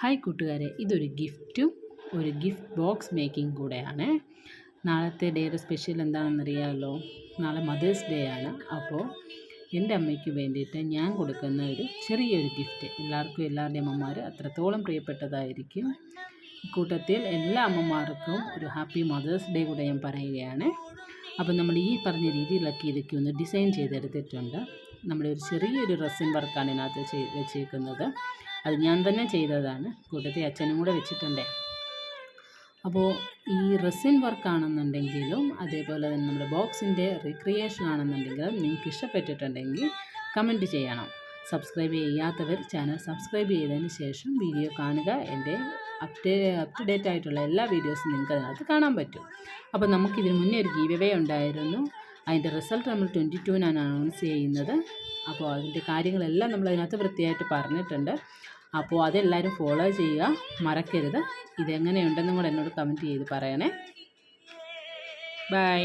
Hi കൂട്ടുകാരെ, ഇതൊരു ഗിഫ്റ്റും ഒരു ഗിഫ്റ്റ് ബോക്സ് മേക്കിംഗ് കൂടെയാണ്. നാളത്തെ ഡേയുടെ സ്പെഷ്യൽ എന്താണെന്നറിയാമല്ലോ. നാളെ മദേഴ്സ് ഡേ ആണ്. അപ്പോൾ എൻ്റെ അമ്മയ്ക്ക് വേണ്ടിയിട്ട് ഞാൻ കൊടുക്കുന്ന ഒരു ചെറിയൊരു ഗിഫ്റ്റ് എല്ലാവർക്കും എല്ലാവരുടെയും അമ്മമാർ അത്രത്തോളം പ്രിയപ്പെട്ടതായിരിക്കും. കൂട്ടത്തിൽ എല്ലാ അമ്മമാർക്കും ഒരു ഹാപ്പി മദേഴ്സ് ഡേ കൂടെ ഞാൻ പറയുകയാണ്. അപ്പോൾ നമ്മൾ ഈ പറഞ്ഞ രീതിയിലൊക്കെ ഇതൊക്കെ ഒന്ന് ഡിസൈൻ ചെയ്തെടുത്തിട്ടുണ്ട്. നമ്മുടെ ഒരു ചെറിയൊരു റെസിൻ വർക്കാണ് ഇതിനകത്ത് വെച്ചേക്കുന്നത്. അത് ഞാൻ തന്നെ ചെയ്തതാണ്. കൂട്ടത്തിൽ അച്ഛനും കൂടെ വെച്ചിട്ടുണ്ടേ. അപ്പോൾ ഈ റെസിൻ വർക്കാണെന്നുണ്ടെങ്കിലും അതേപോലെ തന്നെ നമ്മുടെ ബോക്സിൻ്റെ റീക്രിയേഷൻ ആണെന്നുണ്ടെങ്കിലും നിങ്ങൾക്ക് ഇഷ്ടപ്പെട്ടിട്ടുണ്ടെങ്കിൽ കമൻറ്റ് ചെയ്യണം. സബ്സ്ക്രൈബ് ചെയ്യാത്തവർ ചാനൽ സബ്സ്ക്രൈബ് ചെയ്തതിന് ശേഷം വീഡിയോ കാണുക. എൻ്റെ അപ് ടു ഡേറ്റ് ആയിട്ടുള്ള എല്ലാ വീഡിയോസും നിങ്ങൾക്ക് അതിനകത്ത് കാണാൻ പറ്റും. അപ്പോൾ നമുക്കിതിന് മുന്നേ ഒരു ഗീവ് അവേ ഉണ്ടായിരുന്നു. അതിൻ്റെ റിസൾട്ട് നമ്മൾ 22-നാണ് അനൗൺസ് ചെയ്യുന്നത്. അപ്പോൾ അതിൻ്റെ കാര്യങ്ങളെല്ലാം നമ്മൾ അതിനകത്ത് വൃത്തിയായിട്ട് പറഞ്ഞിട്ടുണ്ട്. അപ്പോൾ അതെല്ലാവരും ഫോളോ ചെയ്യുക, മറക്കരുത്. ഇതെങ്ങനെയുണ്ടെന്നും കൂടെ എന്നോട് കമൻറ്റ് ചെയ്ത് പറയണേ. ബൈ.